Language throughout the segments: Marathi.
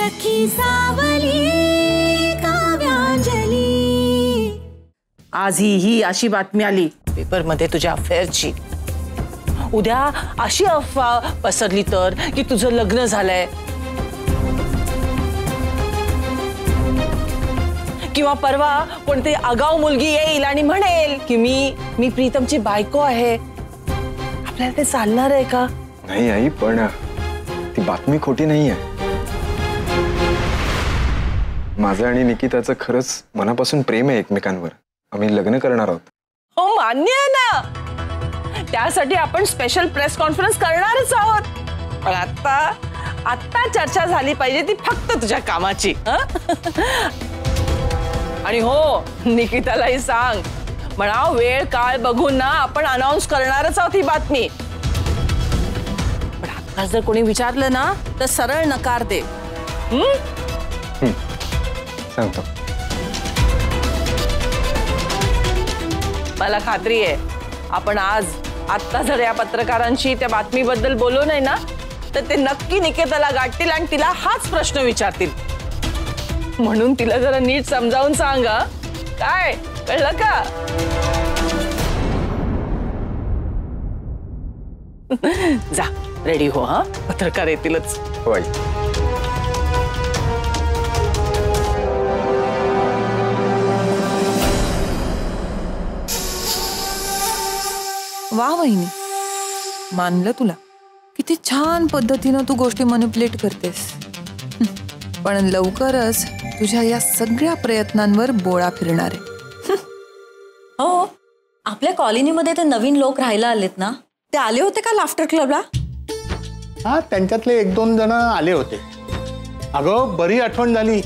सखी सावली काव्यांजली। आज ही अशी बातमी आली पेपर मध्ये तुझ्या अफेअरची। उद्या अशी अफवा पसरली तर की तुझं लग्न झालंय, किंवा परवा कोणती आगाऊ मुलगी येईल आणि म्हणेल की मी प्रीतमची बायको आहे। आपल्याला ते चालणार आहे का? नाही आई, पण ती बातमी खोटी नाहीये। माझं आणि निकिताचं खरंच मनापासून प्रेम आहे एकमेकांवर। आम्ही लग्न करणार आहोत। हो मान्य आहे ना, त्यासाठी आपण स्पेशल प्रेस कॉन्फरन्स करणारच आहोत। पण आता चर्चा झाली पाहिजे ती फक्त तुझ्या कामाची। आणि हो, निकितालाही सांग, म्हणा वेळ काळ बघून ना आपण अनाउन्स करणारच आहोत ही बातमी। पण आता जर कोणी विचारलं ना तर सरळ नकार दे। सांगतो। मला खात्री आहे आपण आता जर या पत्रकारांशी त्या बातमीबद्दल बोललो नाही ना तर ते नक्की निकिताला गाठतील आणि तिला हाच प्रश्न विचारतील। म्हणून तिला जरा नीट समजावून सांगा, काय कळलं का? जा रेडी हो, हा पत्रकार येतीलच। होय। वा वहिनी, मानलं तुला। किती छान पद्धतीनं तू गोष्टी मॅनिप्युलेट करतेस। पण लवकरच तुझ्या या सगळ्या प्रयत्नांवर बोळा फिरणार आहे। हो, आपल्या कॉलनीमध्ये ते नवीन लोक राहायला आलेत ना, ते आले होते का लाफ्टर क्लबला? हा, त्यांच्यातले 1-2 जण आले होते। अगं बरी आठवण झाली,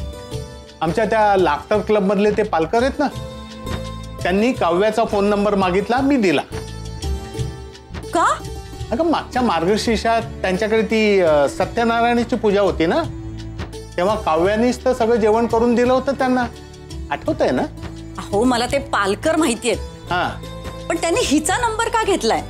आमच्या त्या लाफ्टर क्लब मधले ते पालकर आहेत ना, त्यांनी काव्याचा फोन नंबर मागितला, मी दिला। का? अगं मागच्या मार्गशीर्षात त्यांच्याकडे ती सत्यनारायणाची पूजा होती ना, तेव्हा काव्यानीच तर सगळं जेवण करून दिलं होतं त्यांना, आठवतंय ना? हो, मला ते पालकर माहिती आहेत। हा, पण त्यांनी हिचा नंबर का घेतलाय?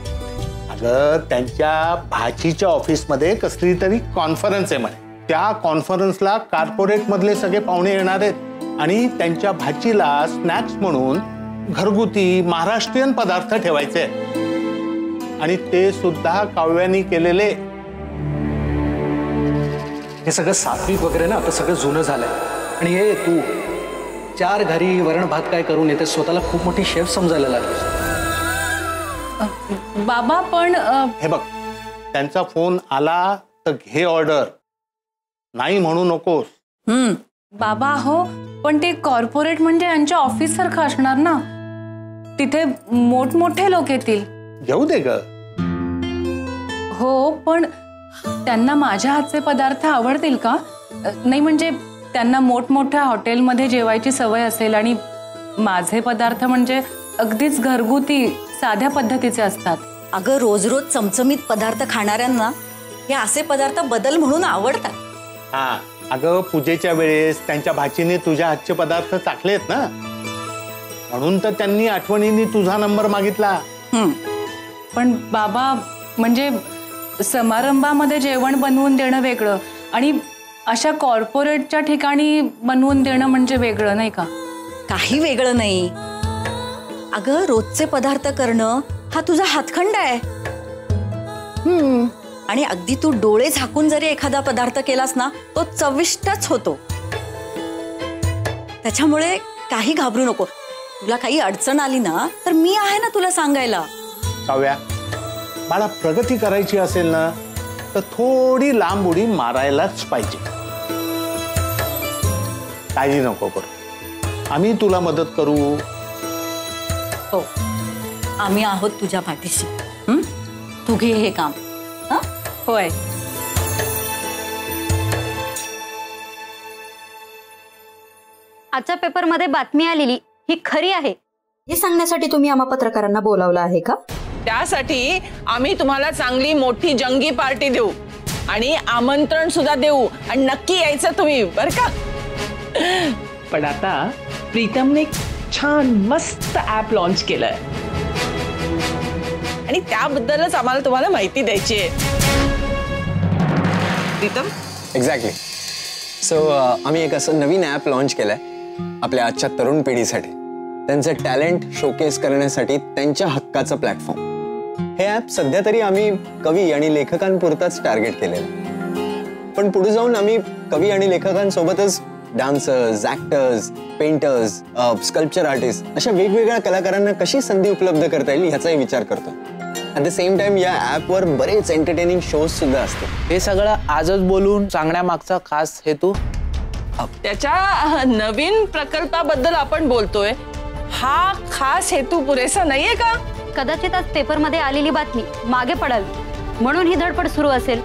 अगं त्यांच्या भाचीच्या ऑफिसमध्ये कसली तरी कॉन्फरन्स आहे म्हणे। त्या कॉन्फरन्सला कॉर्पोरेट मधले सगळे पाहुणे येणार आहेत आणि त्यांच्या भाचीला स्नॅक्स म्हणून घरगुती महाराष्ट्रीयन पदार्थ ठेवायचे आणि ते सुद्धा काव्यानी केलेले। हे सगळं सात्विक वगैरे ना आता सगळं जुनं झालंय। आणि हे तू 4 घरी वरण भात काय करून येते, स्वतःला खूप मोठी शेफ समजायला लागली। बाबा पण हे बघ, त्यांचा फोन आला तर घे ऑर्डर, नाही म्हणू नकोस। बाबा हो, पण ते कॉर्पोरेट म्हणजे यांच्या ऑफिस सारखं असणार ना, तिथे मोठमोठे लोक येतील। घेऊ दे ग। हो, पण त्यांना माझ्या हातचे पदार्थ आवडतील का? नाही म्हणजे त्यांना मोठमोठ्या हॉटेलमध्ये जेवायची सवय असेल आणि माझे पदार्थ म्हणजे अगदीच घरगुती साध्या पद्धतीचे असतात। अगं रोज रोज चमचमीत पदार्थ खाणाऱ्यांना हे असे पदार्थ बदल म्हणून आवडतात। हा, अगं पूजेच्या वेळेस त्यांच्या भाचीने तुझ्या हातचे पदार्थ चाखलेत ना, म्हणून तर त्यांनी आठवणीने तुझा नंबर मागितला। पण बाबा म्हणजे समारंभामध्ये जेवण बनवून देणं वेगळं आणि अशा कॉर्पोरेटच्या ठिकाणी बनवून देणं म्हणजे वेगळं, नाही का? काही वेगळं नाही अगं, रोजचे पदार्थ करणं हा तुझा हातखंड आहे। आणि अगदी तू डोळे झाकून जरी एखादा पदार्थ केलास ना तो चविष्टच होतो। त्याच्यामुळे काही घाबरू नको। तुला काही अडचण आली ना तर मी आहे ना तुला सांगायला। काव्या, मला प्रगती करायची असेल ना तर थोडी लांब उडी मारायलाच पाहिजे। काळजी नको करू, आम्ही तुला मदत करू। हो, आम्ही आहोत तुझ्या पाठीशी। तू घे हे काम। होय। आजच्या पेपरमध्ये बातमी आलेली ही खरी आहे हे सांगण्यासाठी तुम्ही आम्हा पत्रकारांना बोलावलं आहे का? त्यासाठी आम्ही तुम्हाला चांगली मोठी जंगी पार्टी देऊ आणि आमंत्रण सुद्धा देऊ आणि नक्की यायचं तुम्ही, बरं का? पण आता प्रीतमने एक छान मस्त ऍप लॉन्च केलंय आणि त्याबद्दलच आम्हाला तुम्हाला माहिती द्यायची आहे। प्रीतम, एक्झॅक्टली, सो आम्ही एक असं नवीन ॲप लॉन्च केलंय आपल्या आजच्या तरुण पिढीसाठी, त्यांचं टॅलेंट शोकेस करण्यासाठी त्यांच्या हक्काचं प्लॅटफॉर्म. हे ॲप सध्या तरी आम्ही कवी आणि लेखकांपुरताच टार्गेट केलेलं आहे, पण पुढे जाऊन आम्ही कवी आणि लेखकांसोबतच dancers, actors, painters, sculpture artist अशा वेगवेगळ्या कलाकारांना कशी संधी उपलब्ध करता येईल ह्याचाही विचार करतो. ॲट द सेम टाइम या ॲपवर बरेच एंटरटेनिंग शोज सुद्धा असतात. हे सगळं आजच बोलून सांगण्यामागचा खास हेतू? त्याच्या नवीन प्रकल्पाबद्दल आपण बोलतोय, हा खास हेतू पुरेसा नाहीये का? कदाचित आज पेपरमध्ये आलेली बातमी मागे पडावी म्हणून ही धडपड सुरू असेल.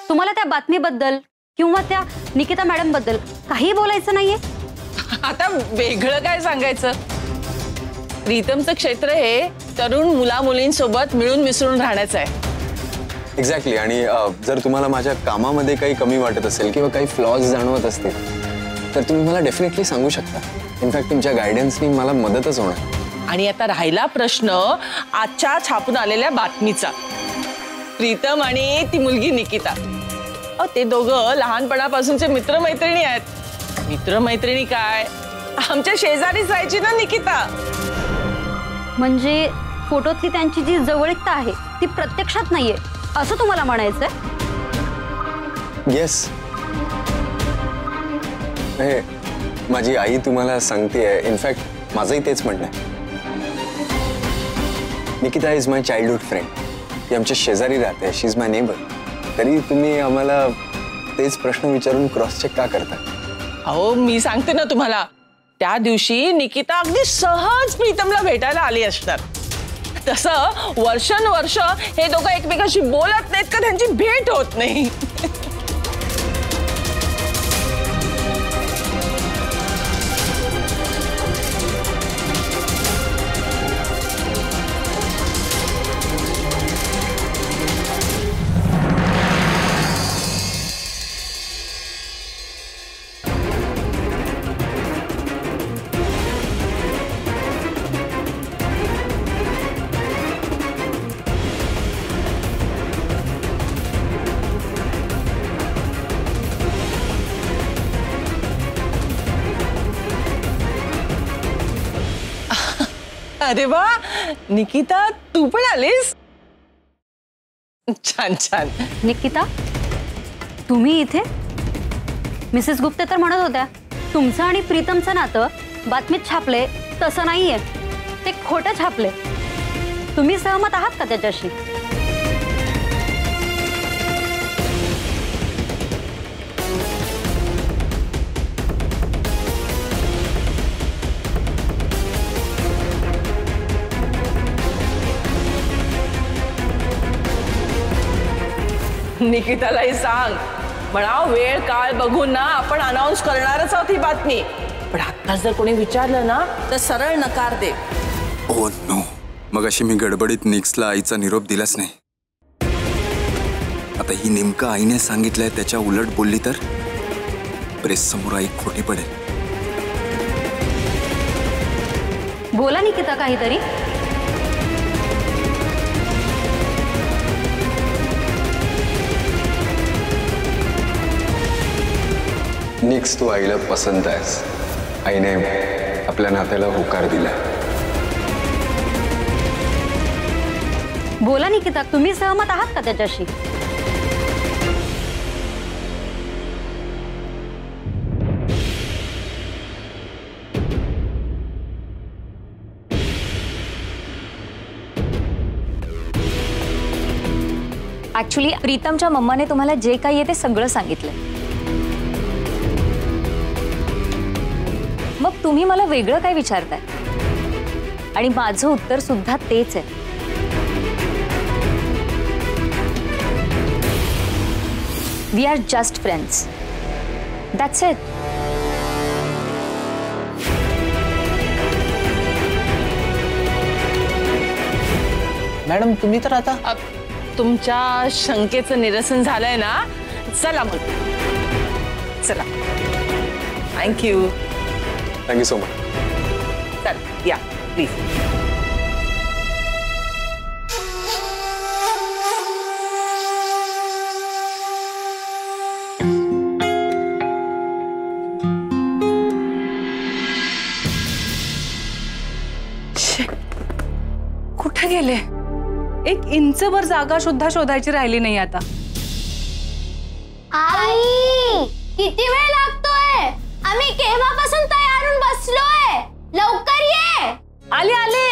तुम्हाला त्या बातमीबद्दल किंवा त्या निकिता मॅडम बद्दल काही बोलायचं नाहीये? आता वेगळं काय सांगायचं? प्रीतमचं क्षेत्र हे तरुण मुला मुलींसोबत मिळून मिसळून राहण्याचं आहे. एक्झॅक्टली. आणि जर तुम्हाला माझ्या कामामध्ये काही कमी वाटत असेल किंवा काही फ्लॉज जाणवत असतील तर तुम्ही मला डेफिनेटली सांगू शकता. इनफॅक्ट तुमच्या गायडन्सनी मला मदतच होणार. आणि आता राहिला प्रश्न आजच्या छापून आलेल्या बातमीचा. प्रीतम आणि ती मुलगी निकिता, ते दोघं लहानपणापासूनचे मित्रमैत्रिणी आहेत. मित्रमैत्रिणी काय, आमच्या शेजारीच राहायची ना निकिता. म्हणजे फोटोतली त्यांची जी जवळीकता आहे ती प्रत्यक्षात नाहीये असं तुम्हाला म्हणायचंय? येस. हे माझी आई तुम्हाला सांगतेय. इनफॅक्ट माझंही तेच म्हणणं आहे. Nikita is my childhood friend. ती आमच्या शेजारी राहते. शी इज माय नेबर. तरी तुम्ही आम्हाला तेच प्रश्न विचारून क्रॉस चेक का करता? अहो मी सांगते ना तुम्हाला, त्या दिवशी निकिता अगदी सहज प्रीतमला भेटायला आली असणार. तसं वर्षानुवर्ष हे दोघं एकमेकांशी बोलत नाहीत का त्यांची भेट होत नाही. अरे वा निकिता, तू पण आलीस? छान छान. निकिता, तुम्ही इथे? मिसेस गुप्ते तर म्हणत होत्या तुमचं आणि प्रीतमचं नातं बातमीत छापले तसं नाहीये, ते खोटं छापले. तुम्ही सहमत आहात का त्याच्याशी? निकितालाही सांग, म्हणा वेळ काळ बघून ना आपण अनाउन्स करणारच आहोत ही बातमी. पण आता जर कोणी विचारलं ना तर सरळ नकार दे. ओ नो, मग अशी मी गडबडीत निक्सला आईचा निरोप दिलाच नाही. आता ही नेमकं आईने सांगितलंय त्याच्या उलट बोलली तर प्रेस समोर आई खोटी पडेल. बोला निकिता काहीतरी. निक्स, तू आईला पसंत आहेस. आईने आपल्या नात्याला होकार दिला. बोला निकिता, तुम्ही सहमत आहात का त्याच्याशी? ऍक्च्युली प्रीतमच्या मम्माने तुम्हाला जे काही आहे ते सगळं सांगितलं. मग तुम्ही मला वेगळं काय विचारताय? आणि माझं उत्तर सुद्धा तेच आहे. We are just friends. That's it. Madam तुम्ही तर आता तुमच्या शंकेचं निरसन झालंय ना. चला मग, चला. थँक्यू. Thank you so much. चल या प्लीज. कुठे गेले? 1 इंचभर जागा सुद्धा शोधायची राहिली नाही आता. आई, किती वेळ लागतोय? आम्ही केव्हापासून तयार होऊन बसलोय. लवकर ये. आले आले.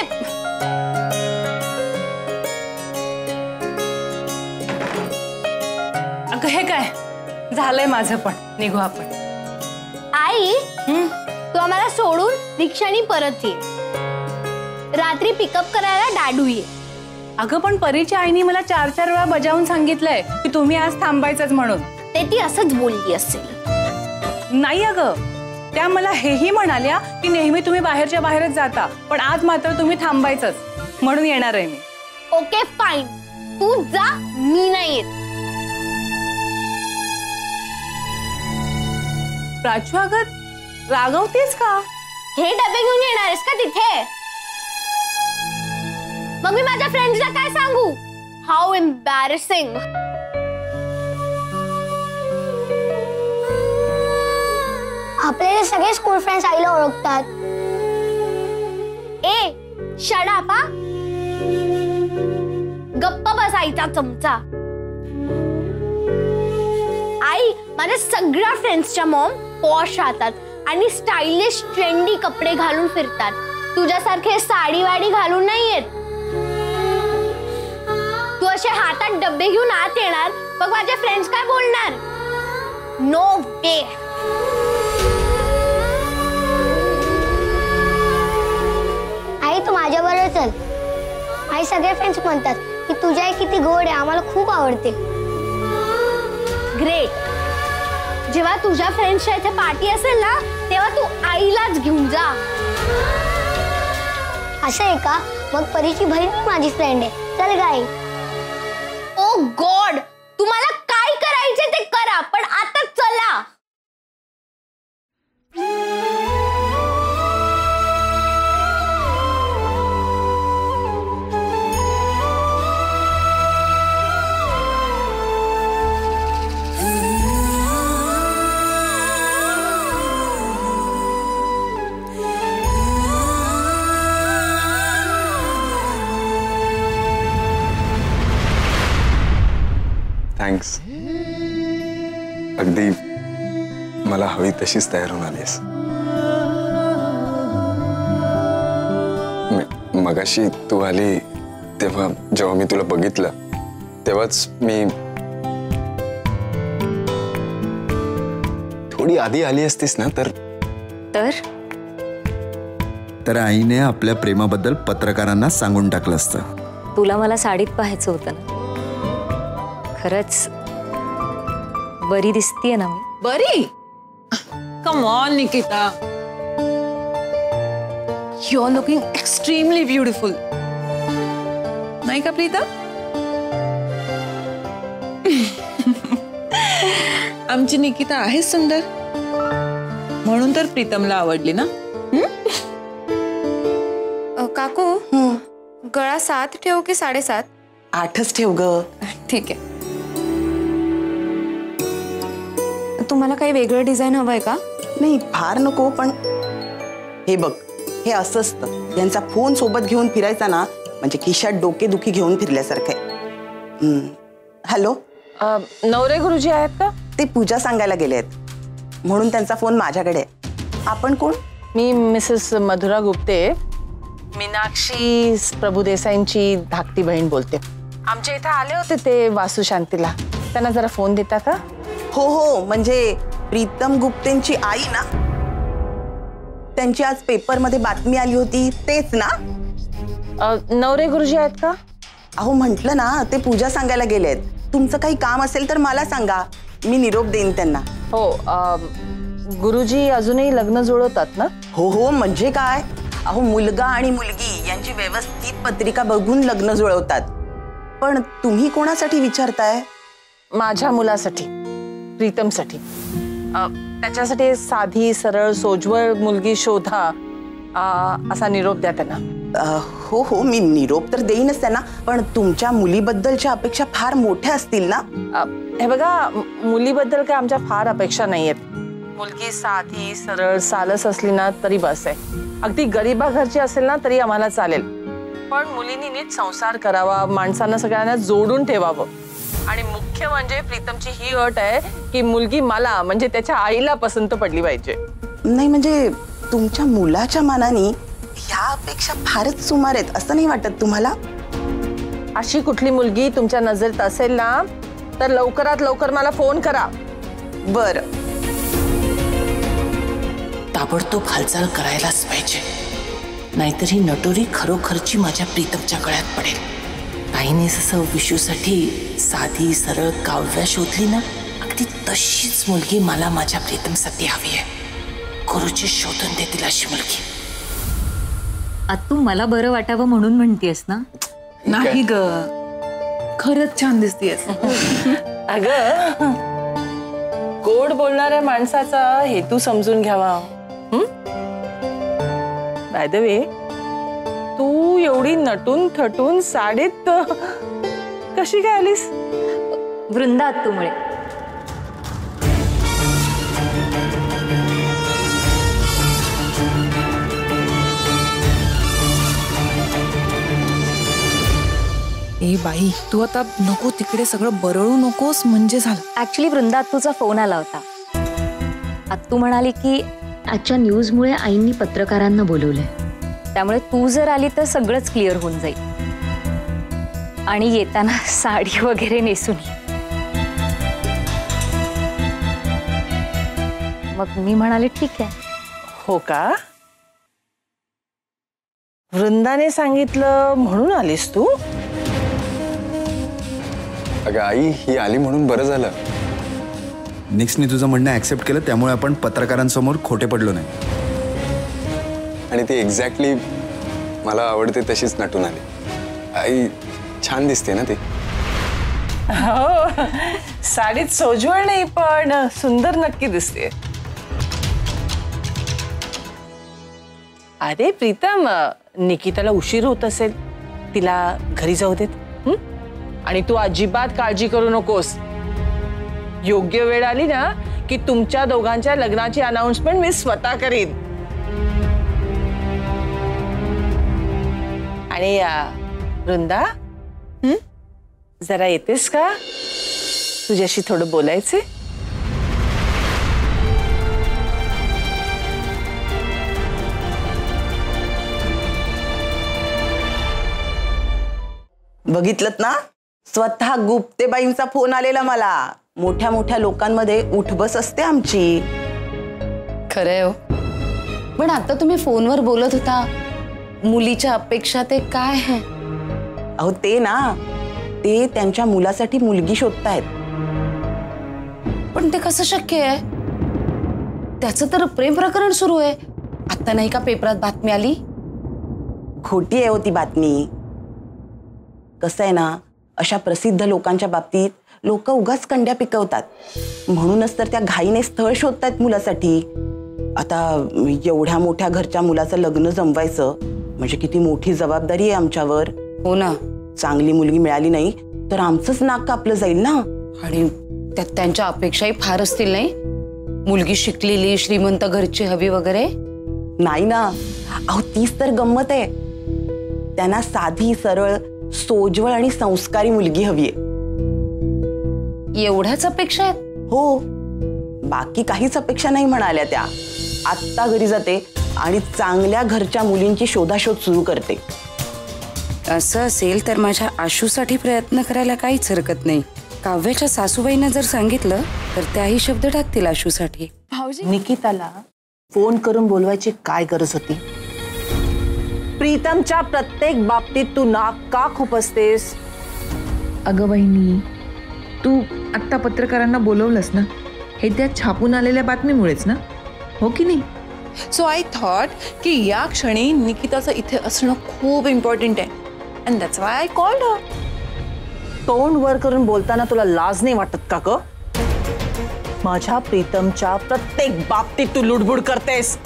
अगं हे काय झालंय माझं पण. निघू आपण. आई, तू आम्हाला सोडून रिक्षानी परत ये. रात्री पिकअप करायला डाडू ये. अगं पण परीच्या आईने मला 4 वेळा बजावून सांगितलंय की तुम्ही आज थांबायचंच म्हणून. ते ती असंच बोलली असेल. नाही अगं, त्या मला हेही म्हणाल्या की नेहमी तुम्ही बाहेरच्या बाहेरच जाता, पण आज मात्र तुम्ही थांबायचंच म्हणून येणार आहे मी. ओके फाईन, तू जा, मी नाही येत. प्राचू अगं रागवतेस का? हे डबे घेऊन येणार आहेस का तिथे? मग मी माझ्या फ्रेंड्सला काय सांगू? How embarrassing. आपले सगळे स्कूल फ्रेंड्स आईला ओळखतात. ए शट अप. गप्प बसायचा चमचा. आई, माझ्या सगळ्या फ्रेंड्सच्या मॉम पॉश राहतात आणि स्टायलिश ट्रेंडी कपडे घालून फिरतात. तुझ्यासारखे साडी वाडी घालून नाही येत. तू असे हातात डब्बे घेऊन आत येणार, मग माझे फ्रेंड्स काय बोलणार? नो वे. आई, तू माझ्या बरोबर चल. आई, सगळे फ्रेंड्स म्हणतात की तुझी आई किती गोड आहे, आम्हाला खूप आवडते. ग्रेट. जेव्हा तुझ्या फ्रेंड्सच्या इथे पार्टी असेल ना, तेव्हा तू आईलाच घेऊन जा. असं आहे का? मग परीची बहीण माझी फ्रेंड आहे. चल गाई. ओ गॉड, तुम्हाला काय करायचे ते करा, पण आता चला. थँक्स. अगदी मला हवी तशीच तयार होऊन आलीस. मगाशी तू आली तेव्हा जेव्हा मी तुला बघितलं तेव्हाच मी थोडी आधी आली असतीस ना तर आईने आपल्या प्रेमाबद्दल पत्रकारांना सांगून टाकलं असतं. तुला मला साडीत पाहायचं होतं ना. खरंच बरी दिसतीये ना मी. बरी? Come on Nikita, you are looking extremely beautiful. नाही का प्रीता? आमची निकिता आहे सुंदर, म्हणून तर प्रीतमला आवडली ना. काकू, गळा 7 ठेवू की 7.5? 8च ठेव ग. ठीक आहे. तुम्हाला काही वेगळं डिझाईन हवंय का? नाही, फार नको, पण हे बघ, हे असं असतं. यांचा फोन सोबत घेऊन फिरायचा ना, म्हणजे खिशात डोकेदुखी घेऊन फिरल्यासारखं आहे. हॅलो, नवरे गुरुजी आहेत का? ते पूजा सांगायला गेले आहेत, म्हणून त्यांचा फोन माझ्याकडे आहे. आपण कोण? मी मिसेस मधुरा गुप्ते, मीनाक्षी प्रभुदेसाईंची धाकटी बहीण बोलते. आमच्या इथे आले होते ते वास्तुशांतीला. त्यांना जरा फोन देता का? हो हो, म्हणजे प्रीतम गुप्तेंची आई ना? त्यांची आज पेपरमध्ये बातमी आली होती, तेच ना? नवरे गुरुजी आहेत का? अहो म्हटलं ना, ते पूजा सांगायला गेलेत. तुमचं काही काम असेल तर मला सांगा, मी निरोप देईन त्यांना. हो, गुरुजी अजूनही लग्न जुळवतात ना? हो हो, म्हणजे काय, अहो मुलगा आणि मुलगी यांची व्यवस्थित पत्रिका बघून लग्न जुळवतात. पण तुम्ही कोणासाठी विचारताय? माझ्या मुलासाठी, प्रीतमसाठी. त्याच्यासाठी साधी सरळ सोजवळ मुलगी शोधा, असा निरोप द्या त्यांना. हो हो, मी निरोप तर देईनच त्यांना, पण तुमच्या मुलीबद्दलच्या अपेक्षा फार मोठ्या असतील ना? हे बघा, मुलीबद्दल काय आमच्या फार अपेक्षा नाहीयेत. मुलगी साधी सरळ सालस असली ना तरी बस आहे. अगदी गरीबा घरची असेल ना तरी आम्हाला चालेल. पण मुलींनी नीट संसार करावा, माणसांना सगळ्यांना जोडून ठेवावं. आणि मुख्य म्हणजे प्रीतमची ही अट आहे की मुलगी मला म्हणजे त्याच्या आईला पसंत पडली पाहिजे. नाही म्हणजे तुमच्या मुलाच्या मानाने ह्यापेक्षा फारच सुमार आहेत असं नाही वाटत तुम्हाला? अशी कुठली मुलगी तुमच्या नजरेत असेल ना तर लवकरात लवकर मला फोन करा. बरं. ताबडतोब हालचाल करायलाच पाहिजे, नाहीतर ही नटोरी खरोखरची माझ्या प्रीतमच्या गळ्यात पडेल. ताईने जसं विशूसाठी साधी सरळ काव्या शोधली ना, अगदी तशीच मुलगी मला माझ्या प्रीतमसाठी हवी आहे. गुरुजी शोधून देतील अशी मुलगी. आत्तू मला बरं वाटावं म्हणून म्हणतेस ना? नाही ग, खरंच छान दिसतेस. अगं गोड बोलणाऱ्या माणसाचा हेतू समजून घ्यावा. बाय द वे, तू एवढी नटून थटून साडीत कशी काय आलीस? वृंदा आत्तूमुळे. ए बाई, तू आता नको तिकडे सगळं बरळू नकोस म्हणजे झालं. ऍक्च्युली वृंदा आत्तूचा फोन आला होता. आत्तू म्हणाली की आजच्या न्यूजमुळे आईंनी पत्रकारांना बोलवलंय, त्यामुळे तू जर आली तर सगळंच क्लिअर होऊन जाईल. आणि येताना साडी वगैरे नेसून ये. मग मी म्हणाले ठीक आहे. हो का? वृंदाने सांगितलं म्हणून आलीस तू? अगं आई, ही आली म्हणून बरं झालं. निक्सने तुझं म्हणणं ऍक्सेप्ट केलं, त्यामुळे आपण पत्रकारांसमोर खोटे पडलो नाही. आणि ती एक्झॅक्टली मला आवडते तशीच नटून आली. आई छान दिसते ना ती. हो, साडीत सोजवळ नाही पण सुंदर नक्की दिसते. अरे प्रीतम, निकिताला उशीर होत असेल, तिला घरी जाऊ देत. आणि तू अजिबात काळजी करू नकोस. योग्य वेळ आली ना की तुमच्या दोघांच्या लग्नाची अनाउन्समेंट मी स्वतः करीन. आणि वृंदा, जरा येतेस का? तुझ्याशी थोडं बोलायचे. बघितलत ना, स्वतः गुप्तेबाईंचा फोन आलेला मला. मोठ्या मोठ्या लोकांमध्ये उठबस असते आमची. खरंय हो. पण आता तुम्ही फोनवर बोलत होता, मुलीच्या अपेक्षा ते काय आहे? अहो ते ना, ते त्यांच्या मुलासाठी मुलगी शोधतायत. पण ते कसं शक्य आहे? त्याचं तर प्रेम प्रकरण सुरू आहे. आता नाही का पेपरात बातमी आली? खोटी आहे होती बातमी. कसं आहे ना, अशा प्रसिद्ध लोकांच्या बाबतीत लोक उगाच कंड्या पिकवतात. म्हणूनच तर त्या घाईने स्थळ शोधतायत मुलासाठी. आता एवढ्या मोठ्या घरच्या मुलाचं लग्न जमवायचं म्हणजे किती मोठी जबाबदारी आहे आमच्यावर. हो ना. चांगली मुलगी मिळाली नाही तर आमचंच नाक कापलं जाईल ना. आणि त्यात त्यांच्या अपेक्षाही फार असतील नाही? मुलगी शिकलेली, श्रीमंत घरची हवी वगैरे. नाही ना, अहो तीच तर गंमत आहे. त्यांना साधी, सरळ, सोजवळ आणि संस्कारी मुलगी हवी आहे. एवढ्याच अपेक्षा आहेत? हो, बाकी काहीच अपेक्षा नाही म्हणाल्या त्या. आत्ता घरी जाते आणि चांगल्या घरच्या मुलींची शोधाशोध सुरू करते. असं असेल तर माझ्या आशूसाठी प्रयत्न करायला काहीच हरकत नाही. काव्याच्या सासूबाईंना जर सांगितलं तर त्याही शब्द टाकतील आशूसाठी. निकिताला फोन करून बोलवायची काय गरज होती? प्रीतमच्या प्रत्येक बाबतीत तू नाक का खुपसतेस? अगं बहिणी, तू आत्ता पत्रकारांना बोलवलंस ना, हे त्या छापून आलेल्या बातमीमुळेच ना, हो की नाही? सो आय थॉट की या क्षणी निकिताचं इथे असणं खूप इम्पॉर्टंट आहे. And that's why I called her. तोंड वर करून बोलताना तुला लाज नाही वाटत का ग? माझ्या प्रीतमच्या प्रत्येक बाबतीत तू लुडबुड करतेस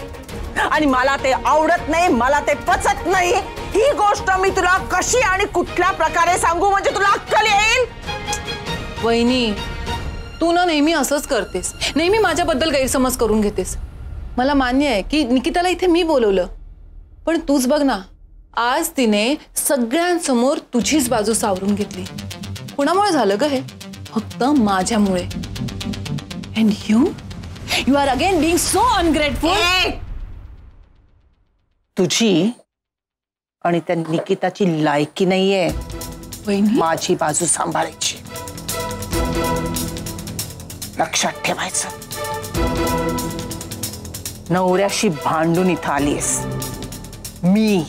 आणि मला ते आवडत नाही, मला ते पचत नाही. ही गोष्ट मी तुला कशी आणि कुठल्या प्रकारे सांगू म्हणजे तुला अक्कल येईल? वहिनी, तू ना नेहमी असंच करतेस, नेहमी माझ्याबद्दल गैरसमज करून घेतेस. मला मान्य आहे की निकिताला इथे मी बोलवलं, पण तूच बघ ना, आज तिने सगळ्यांसमोर तुझीच बाजू सावरून घेतली. कुणामुळे झालं ग हे? फक्त माझ्यामुळे. And you are again being so ungrateful. तुझी आणि त्या निकिताची लायकी नाहीये माझी बाजू सांभाळायची. लक्षात ठेवायचं. नवऱ्याशी भांडून इथं आलीस. मी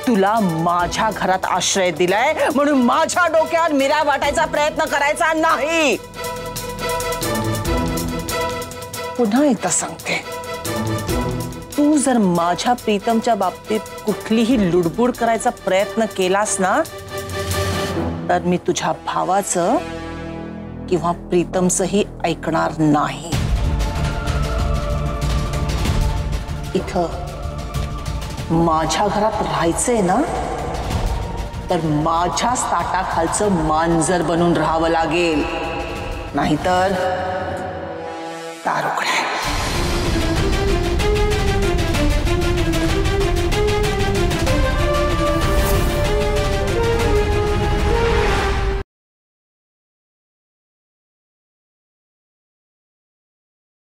तुला माझ्या घरात आश्रय दिलाय म्हणून माझ्या डोक्यात मिऱ्या वाटायचा प्रयत्न करायचा नाही. पुन्हा एकदा सांगते, तू जर माझ्या प्रीतमच्या बाबतीत कुठलीही लुडबुड करायचा प्रयत्न केलास ना तर मी तुझ्या भावाचं किंवा प्रीतमचंही ऐकणार नाही. इथं माझ्या घरात राहायचंय ना तर माझ्या ताटाखालचं मांजर बनून राहावं लागेल, नाहीतर दारुगडा.